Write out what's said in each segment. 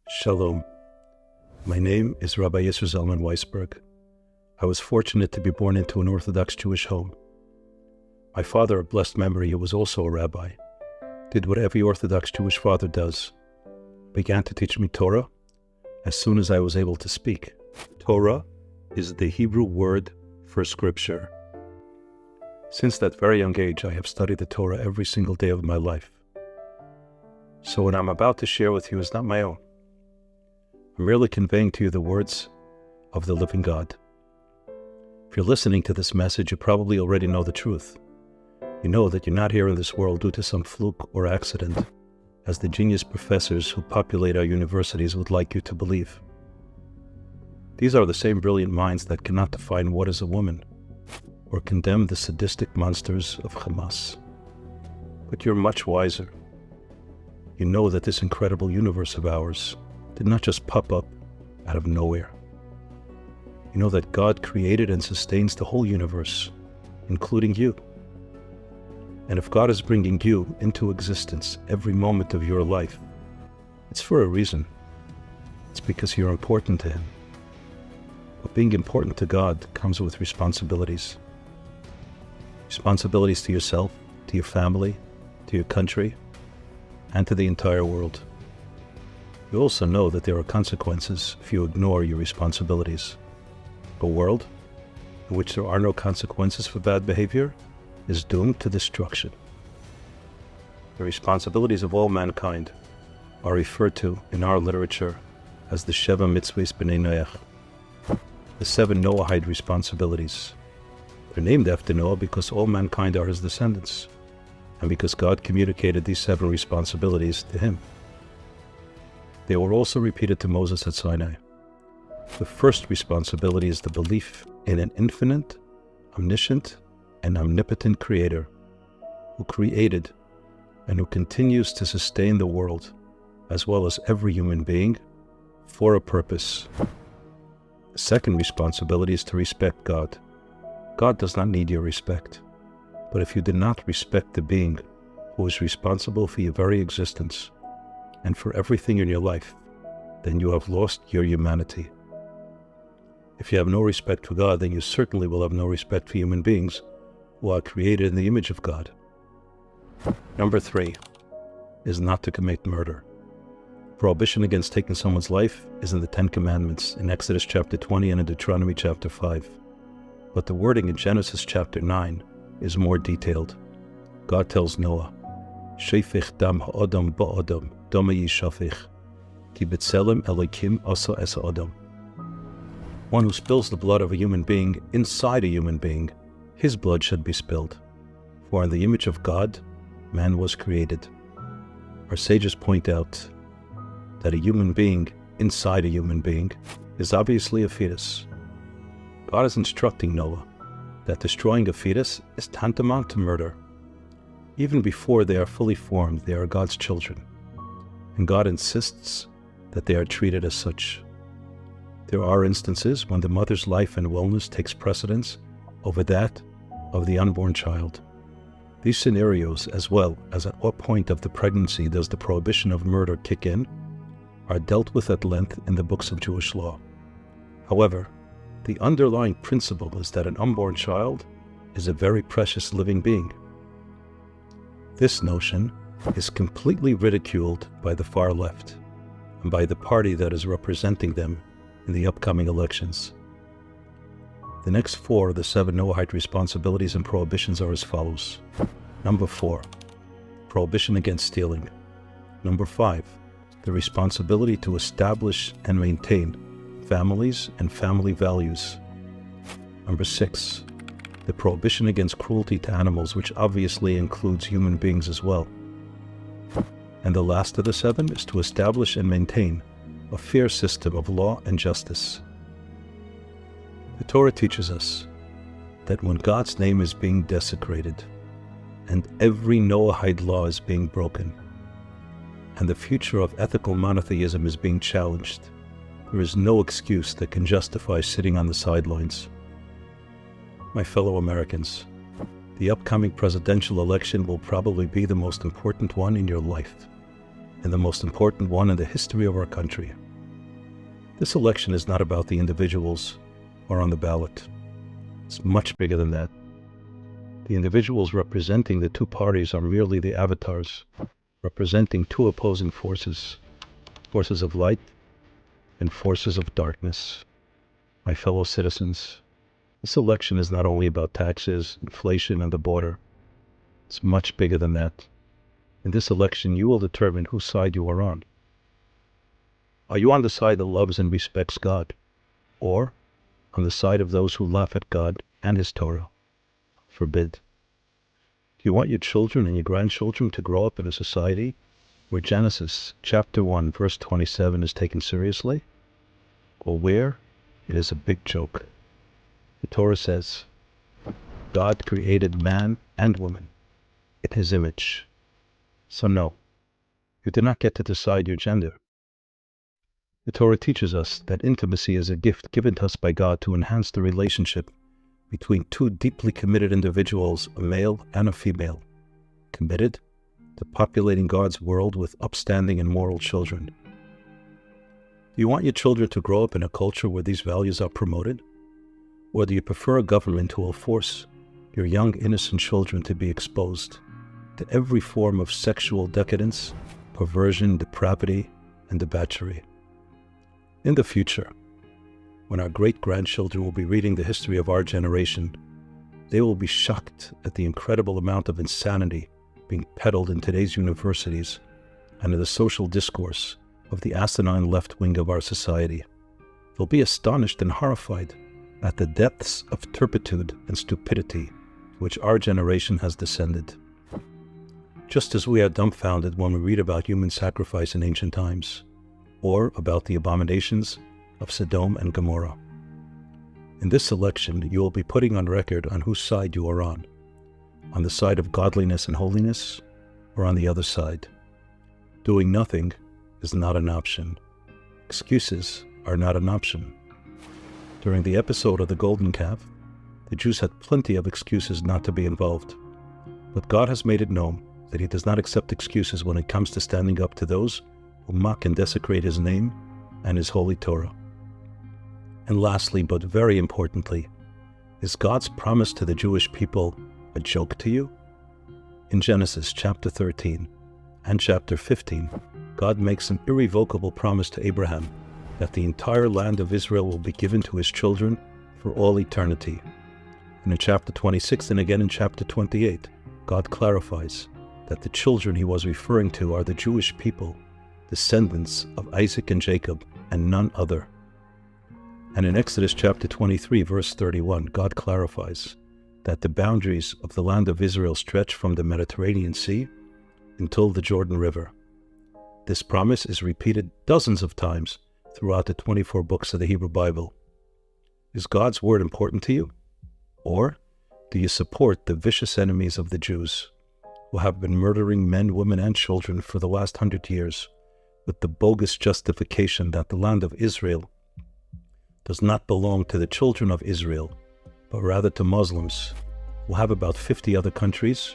Shalom. My name is Rabbi Isser Zalman Weisberg. I was fortunate to be born into an Orthodox Jewish home. My father, of blessed memory, who was also a rabbi, did what every Orthodox Jewish father does, began to teach me Torah as soon as I was able to speak. Torah is the Hebrew word for scripture. Since that very young age, I have studied the Torah every single day of my life. So what I'm about to share with you is not my own. I'm merely conveying to you the words of the living God. If you're listening to this message, you probably already know the truth. You know that you're not here in this world due to some fluke or accident, as the genius professors who populate our universities would like you to believe. These are the same brilliant minds that cannot define what is a woman, or condemn the sadistic monsters of Hamas. But you're much wiser. You know that this incredible universe of ours did not just pop up out of nowhere. You know that God created and sustains the whole universe, including you. And if God is bringing you into existence every moment of your life, it's for a reason. It's because you're important to Him. But being important to God comes with responsibilities. Responsibilities to yourself, to your family, to your country, and to the entire world. You also know that there are consequences if you ignore your responsibilities. A world in which there are no consequences for bad behavior is doomed to destruction. The responsibilities of all mankind are referred to in our literature as the Sheva Mitzvahs B'nai Noach, the 7 Noahide responsibilities. They're named after Noah because all mankind are his descendants, and because God communicated these 7 responsibilities to him. They were also repeated to Moses at Sinai. The first responsibility is the belief in an infinite, omniscient, and omnipotent Creator who created and who continues to sustain the world, as well as every human being, for a purpose. The second responsibility is to respect God. God does not need your respect, but if you do not respect the being who is responsible for your very existence and for everything in your life, then you have lost your humanity. If you have no respect for God, then you certainly will have no respect for human beings who are created in the image of God. Number 3 is not to commit murder. Prohibition against taking someone's life is in the 10 Commandments in Exodus chapter 20 and in Deuteronomy chapter 5. But the wording in Genesis chapter 9 is more detailed. God tells Noah, Shefich dam ha'odam ba'odam, dama yishafich, ki b'tselem Elokim asa es ha'odam. One who spills the blood of a human being inside a human being, his blood should be spilled. For in the image of God, man was created. Our sages point out that a human being inside a human being is obviously a fetus. God is instructing Noah that destroying a fetus is tantamount to murder. Even before they are fully formed, they are God's children, and God insists that they are treated as such. There are instances when the mother's life and wellness takes precedence over that of the unborn child. These scenarios, as well as at what point of the pregnancy does the prohibition of murder kick in, are dealt with at length in the books of Jewish law. However, the underlying principle is that an unborn child is a very precious living being. This notion is completely ridiculed by the far left and by the party that is representing them in the upcoming elections. The next 4 of the 7 Noahide responsibilities and prohibitions are as follows. Number 4, prohibition against stealing. Number 5, the responsibility to establish and maintain families and family values. Number 6, the prohibition against cruelty to animals, which obviously includes human beings as well. And the last of the 7 is to establish and maintain a fair system of law and justice. The Torah teaches us that when God's name is being desecrated, and every Noahide law is being broken, and the future of ethical monotheism is being challenged, there is no excuse that can justify sitting on the sidelines. My fellow Americans, the upcoming presidential election will probably be the most important one in your life. and the most important one in the history of our country. This election is not about the individuals who are on the ballot. It's much bigger than that. The individuals representing the two parties are merely the avatars, representing two opposing forces, forces of light and forces of darkness. My fellow citizens, this election is not only about taxes, inflation, and the border. It's much bigger than that. In this election, you will determine whose side you are on. Are you on the side that loves and respects God, or on the side of those who laugh at God and His Torah? Forbid. Do you want your children and your grandchildren to grow up in a society where Genesis chapter 1 verse 27 is taken seriously, or where it is a big joke? The Torah says, God created man and woman in His image. So no, you do not get to decide your gender. The Torah teaches us that intimacy is a gift given to us by God to enhance the relationship between two deeply committed individuals, a male and a female, committed to populating God's world with upstanding and moral children. Do you want your children to grow up in a culture where these values are promoted? Or do you prefer a government who will force your young innocent children to be exposed to every form of sexual decadence, perversion, depravity, and debauchery? In the future, when our great-grandchildren will be reading the history of our generation, they will be shocked at the incredible amount of insanity being peddled in today's universities and in the social discourse of the asinine left wing of our society. They'll be astonished and horrified at the depths of turpitude and stupidity to which our generation has descended. Just as we are dumbfounded when we read about human sacrifice in ancient times, or about the abominations of Sodom and Gomorrah. In this election, you will be putting on record on whose side you are on the side of godliness and holiness, or on the other side. Doing nothing is not an option. Excuses are not an option. During the episode of the Golden Calf, the Jews had plenty of excuses not to be involved, but God has made it known that He does not accept excuses when it comes to standing up to those who mock and desecrate His name and His holy Torah. And lastly, but very importantly, is God's promise to the Jewish people a joke to you? In Genesis chapter 13 and chapter 15, God makes an irrevocable promise to Abraham that the entire land of Israel will be given to his children for all eternity. And in chapter 26 and again in chapter 28, God clarifies that the children He was referring to are the Jewish people, descendants of Isaac and Jacob, and none other. And in Exodus chapter 23, verse 31, God clarifies that the boundaries of the land of Israel stretch from the Mediterranean Sea until the Jordan River. This promise is repeated dozens of times throughout the 24 books of the Hebrew Bible. Is God's word important to you? Or do you support the vicious enemies of the Jews who have been murdering men, women, and children for the last 100 years? With the bogus justification that the land of Israel does not belong to the children of Israel, but rather to Muslims, who have about 50 other countries,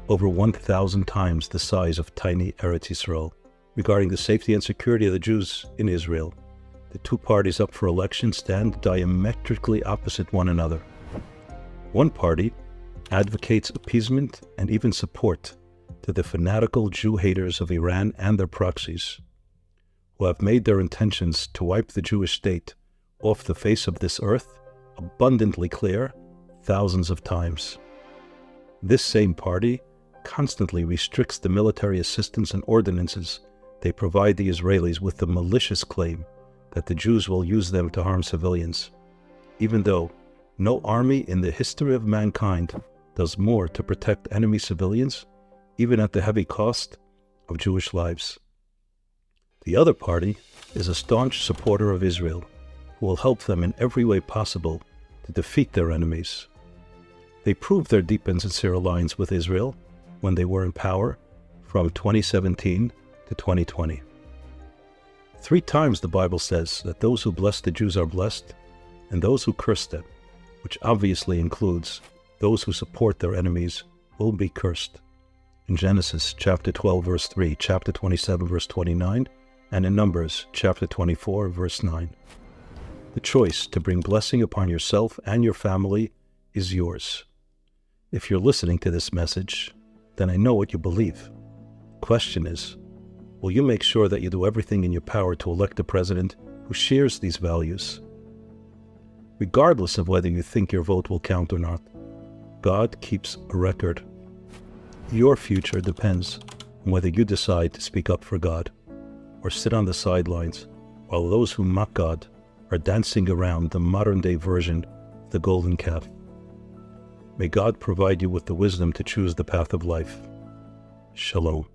over 1,000 times the size of tiny Eretz Yisrael. Regarding the safety and security of the Jews in Israel, the two parties up for election stand diametrically opposite one another. One party advocates appeasement and even support to the fanatical Jew haters of Iran and their proxies, who have made their intentions to wipe the Jewish state off the face of this earth abundantly clear thousands of times. This same party constantly restricts the military assistance and ordinances they provide the Israelis with the malicious claim that the Jews will use them to harm civilians, even though no army in the history of mankind does more to protect enemy civilians, even at the heavy cost of Jewish lives. The other party is a staunch supporter of Israel, who will help them in every way possible to defeat their enemies. They proved their deep and sincere alliance with Israel when they were in power from 2017 to 2020. 3 times the Bible says that those who bless the Jews are blessed, and those who curse them, which obviously includes those who support their enemies, will be cursed. in Genesis chapter 12, verse 3, chapter 27, verse 29, and in Numbers chapter 24, verse 9. The choice to bring blessing upon yourself and your family is yours. If you're listening to this message, then I know what you believe. The question is, will you make sure that you do everything in your power to elect a president who shares these values? Regardless of whether you think your vote will count or not, God keeps a record. Your future depends on whether you decide to speak up for God or sit on the sidelines while those who mock God are dancing around the modern-day version of the golden calf. May God provide you with the wisdom to choose the path of life. Shalom.